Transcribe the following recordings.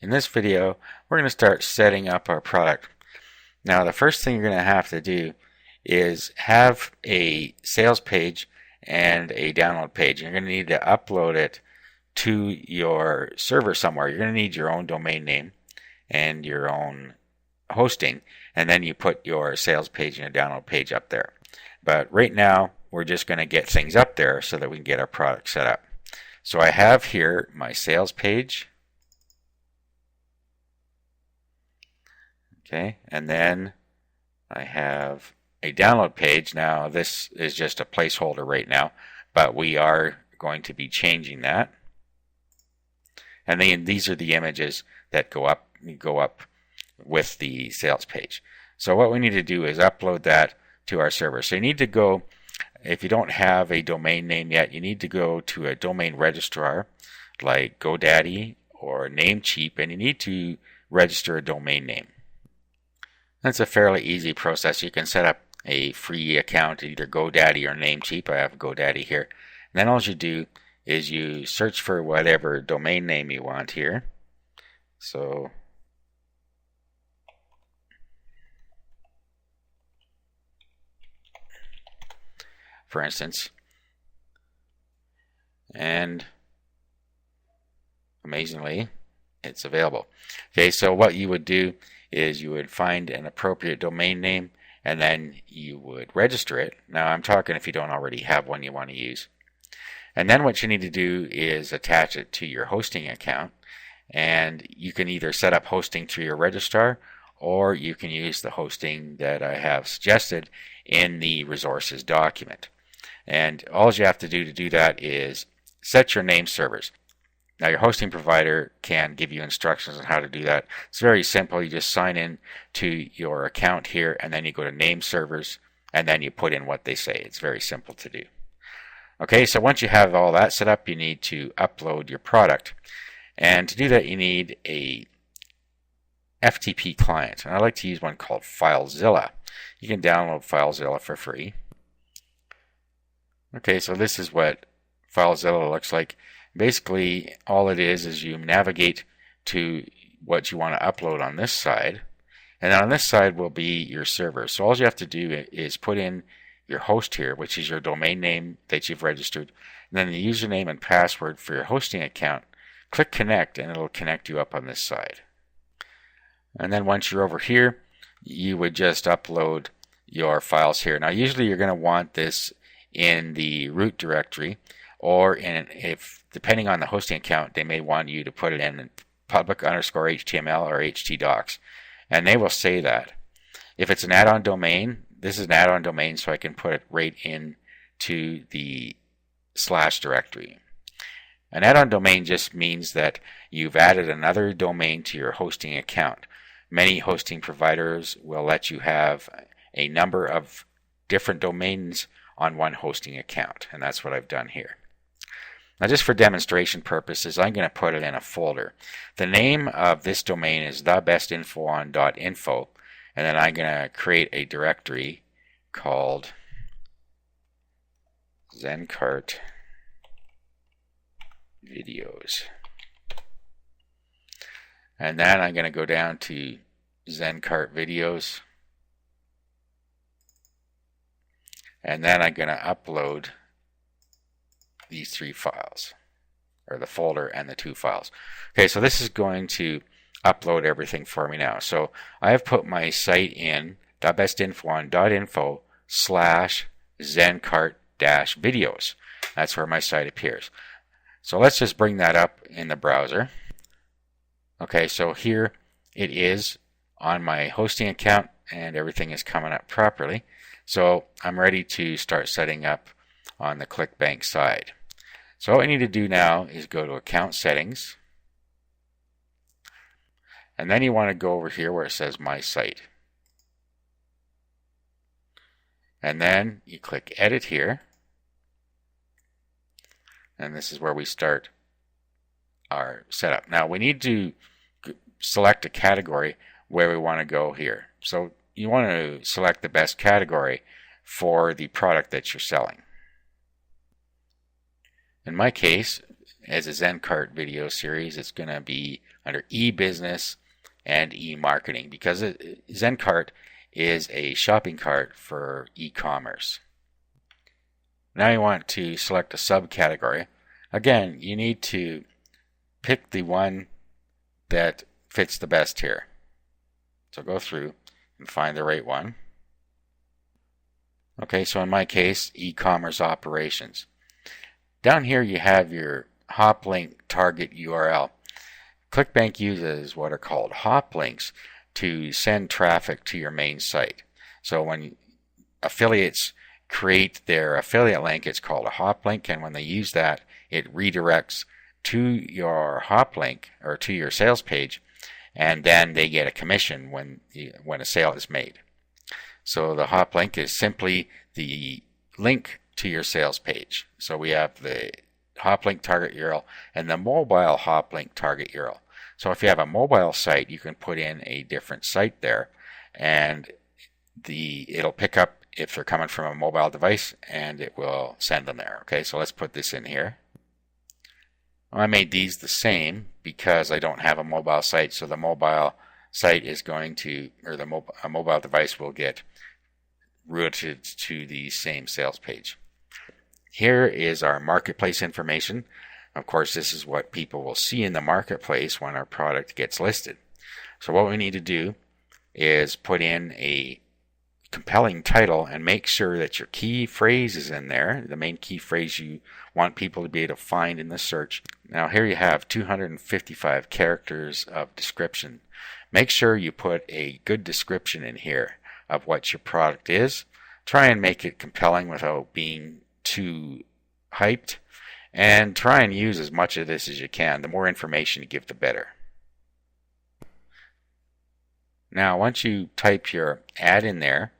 In this video, we're going to start setting up our product. Now, the first thing you're going to have to do is have a sales page and a download page. You're going to need to upload it to your server somewhere. You're going to need your own domain name and your own hosting, and then you put your sales page and your download page up there. But right now, we're just going to get things up there so that we can get our product set up. So I have here my sales page. Okay, and then I have a download page. Now this is just a placeholder right now, but we are going to be changing that. And then these are the images that go up with the sales page. So what we need to do is upload that to our server. So you need to go, if you don't have a domain name yet, you need to go to a domain registrar like GoDaddy or Namecheap, and you need to register a domain name. That's a fairly easy process. You can set up a free account at either GoDaddy or Namecheap. I have GoDaddy here. And then all you do is you search for whatever domain name you want here. So for instance, and amazingly, it's available. Okay, so what you would do is you would find an appropriate domain name and then you would register it. Now I'm talking if you don't already have one you want to use. And then what you need to do is attach it to your hosting account, and you can either set up hosting through your registrar or you can use the hosting that I have suggested in the resources document. And all you have to do that is set your name servers. Now your hosting provider can give you instructions on how to do that. It's very simple. You just sign in to your account here and then you go to name servers and then you put in what they say. It's very simple to do. Okay, so once you have all that set up, you need to upload your product. And to do that you need a FTP client. And I like to use one called FileZilla. You can download FileZilla for free. Okay, so this is what FileZilla looks like. Basically, all it is you navigate to what you want to upload on this side, and then on this side will be your server. So all you have to do is put in your host here, which is your domain name that you've registered, and then the username and password for your hosting account. Click connect and it'll connect you up on this side. And then once you're over here, you would just upload your files here. Now usually you're going to want this in the root directory, or depending on the hosting account, they may want you to put it in public_HTML or htdocs, and they will say that. If it's an add-on domain, this is an add-on domain, so I can put it right into the / directory. An add-on domain just means that you've added another domain to your hosting account. Many hosting providers will let you have a number of different domains on one hosting account, and that's what I've done here. Now just for demonstration purposes, I'm going to put it in a folder. The name of this domain is thebestinfoon.info, and then I'm going to create a directory called Zencart Videos. And then I'm going to go down to Zencart Videos, and then I'm going to upload these 3 files, or the folder and the 2 files. Okay, so this is going to upload everything for me now. So I have put my site in thebestinfoon.info / Zencart-videos. That's where my site appears. So let's just bring that up in the browser. Okay, so here it is on my hosting account and everything is coming up properly. So I'm ready to start setting up on the ClickBank side. So what I need to do now is go to Account Settings, and then you want to go over here where it says My Site. And then you click Edit here, and this is where we start our setup. Now we need to select a category where we want to go here. So you want to select the best category for the product that you're selling. In my case, as a Zencart video series, it's going to be under e-business and e-marketing, because Zencart is a shopping cart for e-commerce. Now you want to select a subcategory. Again, you need to pick the one that fits the best here. So go through and find the right one. Okay, so in my case, e-commerce operations. Down here you have your hop link target URL. ClickBank uses what are called hop links to send traffic to your main site. So when affiliates create their affiliate link, it's called a hop link, and when they use that, it redirects to your hop link or to your sales page, and then they get a commission when a sale is made. So the hop link is simply the link to your sales page. So we have the hop link target URL and the mobile hop link target URL. So if you have a mobile site, you can put in a different site there, and it'll pick up if they're coming from a mobile device, and it will send them there. Okay, so let's put this in here. I made these the same because I don't have a mobile site, so the mobile site is going to, or a mobile device will get routed to the same sales page. Here is our marketplace information. Of course, this is what people will see in the marketplace when our product gets listed. So what we need to do is put in a compelling title and make sure that your key phrase is in there, the main key phrase you want people to be able to find in the search. Now here you have 255 characters of description. Make sure you put a good description in here of what your product is. Try and make it compelling without being too hyped, and try and use as much of this as you can. The more information you give, the better. Now once you type your ad in there,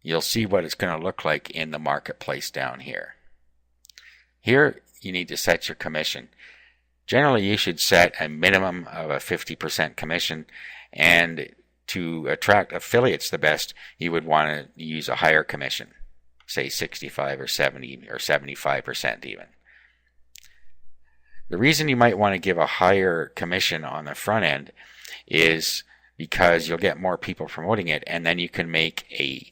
you'll see what it's going to look like in the marketplace down here. Here you need to set your commission. Generally you should set a minimum of a 50% commission, and to attract affiliates the best, you would want to use a higher commission, say 65 or 70 or 75% even. The reason you might want to give a higher commission on the front end is because you'll get more people promoting it, and then you can make a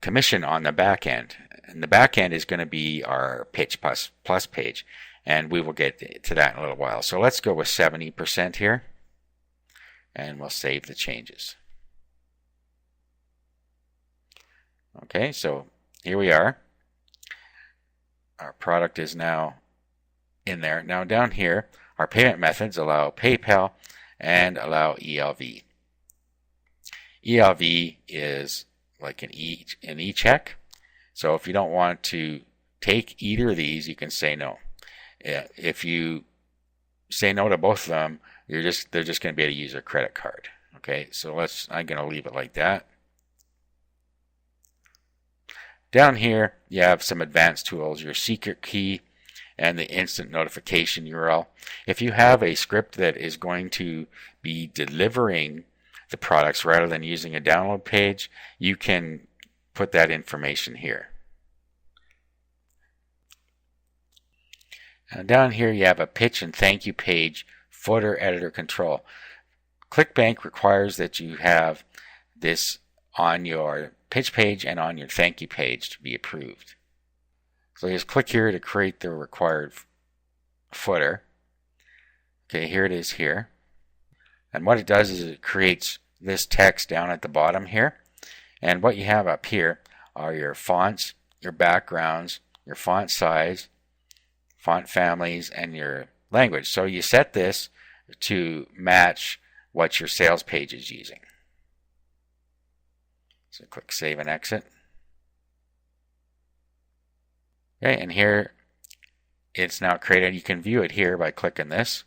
commission on the back end. And the back end is going to be our Pitch Plus page, and we will get to that in a little while. So let's go with 70% here, and we'll save the changes. Okay, so here we are. Our product is now in there. Now down here, our payment methods allow PayPal and allow ELV. ELV is like an e-check. So if you don't want to take either of these, you can say no. If you say no to both of them, they're just going to be able to use a credit card. Okay, so I'm going to leave it like that. Down here, you have some advanced tools, your secret key and the instant notification URL. If you have a script that is going to be delivering the products rather than using a download page, you can put that information here. Now down here you have a pitch and thank you page footer editor control. ClickBank requires that you have this on your pitch page and on your thank you page to be approved. So just click here to create the required footer. Okay, here it is here. And what it does is it creates this text down at the bottom here. And what you have up here are your fonts, your backgrounds, your font size, font families, and your language. So you set this to match what your sales page is using. So click Save and Exit. Okay, and here it's now created. You can view it here by clicking this.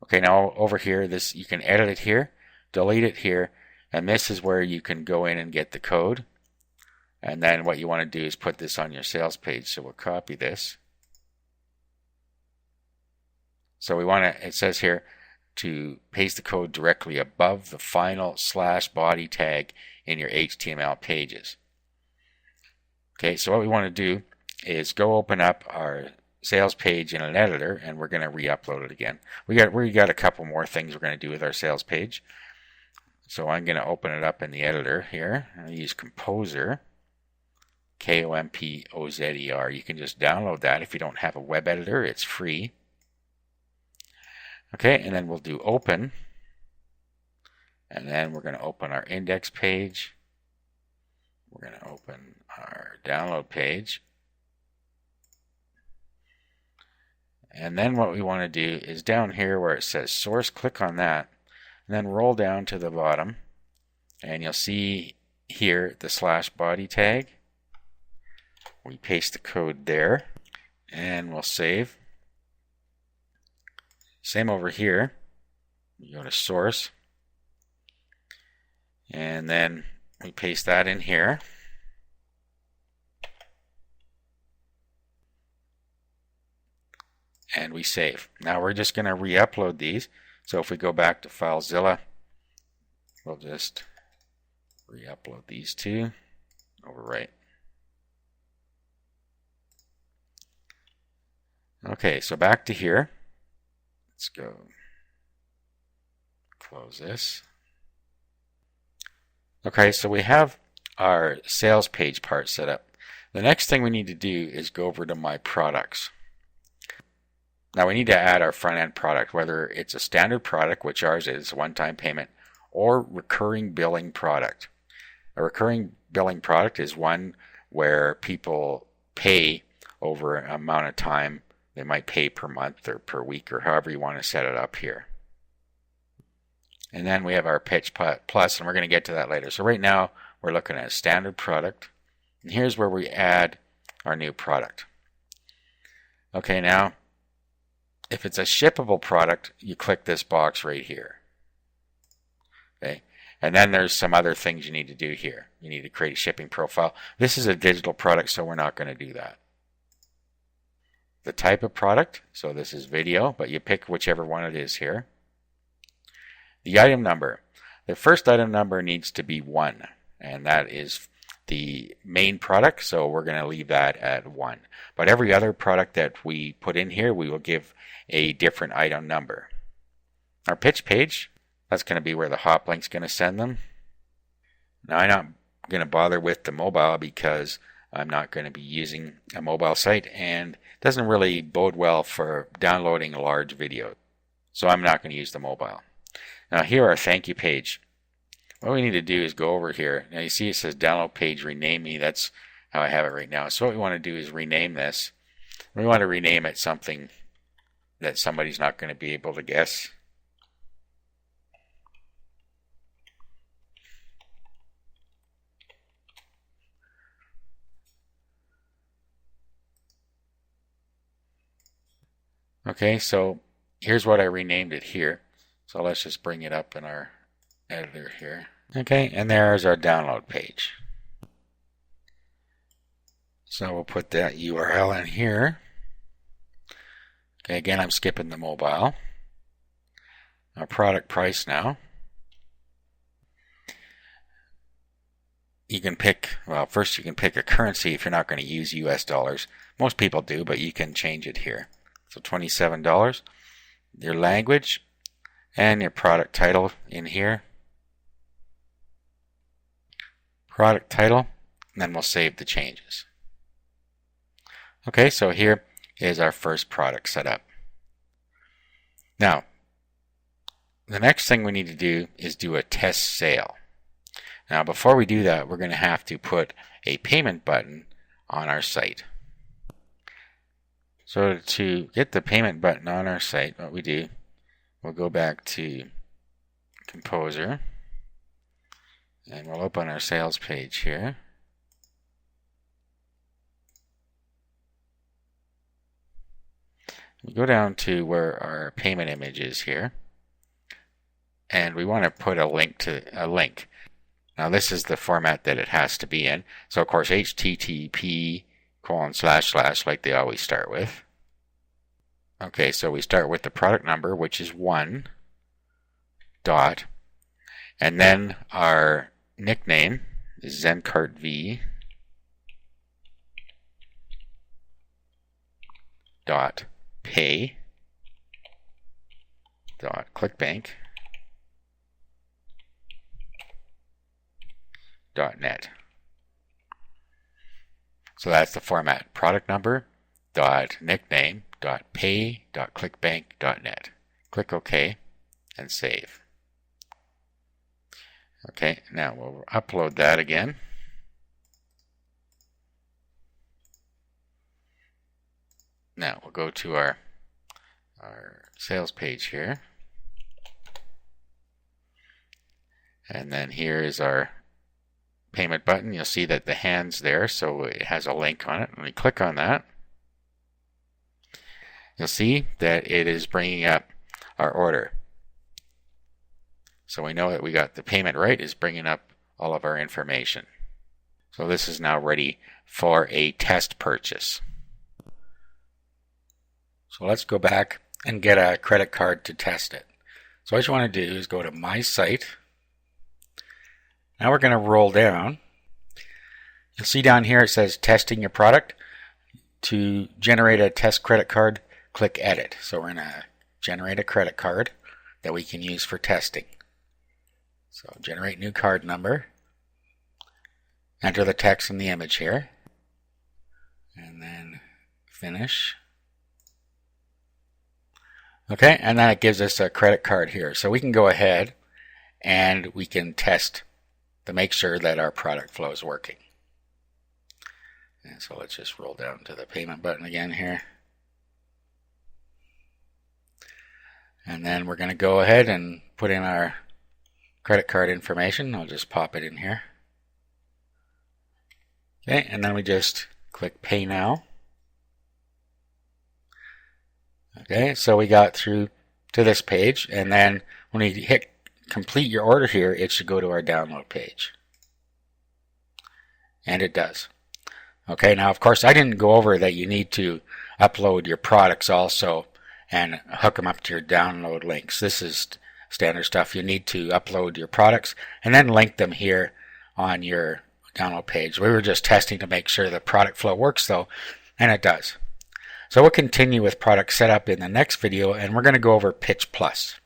Okay, now over here, you can edit it here, delete it here, and this is where you can go in and get the code. And then what you want to do is put this on your sales page. So we'll copy this. So we want to, it says here, to paste the code directly above the final /body tag in your HTML pages. Okay, so what we want to do is go open up our sales page in an editor, and we're going to re-upload it again. We got a couple more things we're going to do with our sales page. So I'm going to open it up in the editor here. I use Composer, Kompozer. You can just download that if you don't have a web editor. It's free. Okay, and then we'll do Open. And then we're going to open our index page. We're going to open our download page. And then what we want to do is down here where it says source, click on that, and then roll down to the bottom, and you'll see here the /body tag. We paste the code there, and we'll save. Same over here. We go to source, and then we paste that in here. And we save. Now we're just going to re-upload these. So if we go back to FileZilla, we'll just re-upload these two. Overwrite. Okay, so back to here. Let's go close this. Okay, so we have our sales page part set up. The next thing we need to do is go over to My Products. Now we need to add our front-end product, whether it's a standard product, which ours is, one-time payment, or recurring billing product. A recurring billing product is one where people pay over an amount of time. They might pay per month or per week or however you want to set it up here. And then we have our Pitch Plus, and we're going to get to that later. So right now we're looking at a standard product, and here's where we add our new product. Okay, now if it's a shippable product, you click this box right here. Okay, and then there's some other things you need to do here. You need to create a shipping profile. This is a digital product, so we're not going to do that. The type of product, so this is video, but you pick whichever one it is here. The item number. The first item number needs to be 1, and that is the main product, so we're going to leave that at 1. But every other product that we put in here, we will give a different item number. Our pitch page, that's going to be where the hop link's going to send them. Now I'm not going to bother with the mobile because I'm not going to be using a mobile site, and it doesn't really bode well for downloading a large video. So I'm not going to use the mobile. Now here our thank you page. What we need to do is go over here. Now you see it says download page rename me. That's how I have it right now. So what we want to do is rename this. We want to rename it something that somebody's not going to be able to guess. Okay, so here's what I renamed it here. So let's just bring it up in our editor here. Okay, and there's our download page. So we'll put that URL in here. Okay, again, I'm skipping the mobile. Our product price now. You can pick, well, first you can pick a currency if you're not going to use US dollars. Most people do, but you can change it here. So $27. Your language and your product title in here. Product title, and then we'll save the changes. Okay, so here is our first product set up. Now, the next thing we need to do is do a test sale. Now, before we do that, we're going to have to put a payment button on our site. So to get the payment button on our site, what we do, we'll go back to Composer, and we'll open our sales page here. We go down to where our payment image is here, and we want to put a link to a link. Now this is the format that it has to be in. So of course HTTP:// like they always start with. Okay, so we start with the product number, which is 1 dot, and then our nickname is ZenCartV. dot pay dot clickbank dot net. So that's the format: product number dot nickname dot pay dot clickbank dot net. Click OK and save. Okay, now we'll upload that again. Now we'll go to our sales page here. And then here is our payment button. You'll see that the hand's there, so it has a link on it. When we click on that, you'll see that it is bringing up our order. So we know that we got the payment right. It's bringing up all of our information. So this is now ready for a test purchase. So let's go back and get a credit card to test it. So what you want to do is go to My Site. Now we're going to roll down. You'll see down here it says testing your product. To generate a test credit card, click Edit. So we're going to generate a credit card that we can use for testing. So generate new card number. Enter the text in the image here. And then finish. Okay, and then it gives us a credit card here. So we can go ahead and we can test to make sure that our product flow is working. And so let's just roll down to the payment button again here. And then we're going to go ahead and put in our credit card information. I'll just pop it in here. Okay, and then we just click Pay Now. Okay, so we got through to this page, and then when you hit complete your order here, it should go to our download page. And it does. Okay, now of course I didn't go over that you need to upload your products also and hook them up to your download links. This is standard stuff. You need to upload your products and then link them here on your download page. We were just testing to make sure the product flow works though, and it does. So we'll continue with product setup in the next video, and we're going to go over Pitch Plus.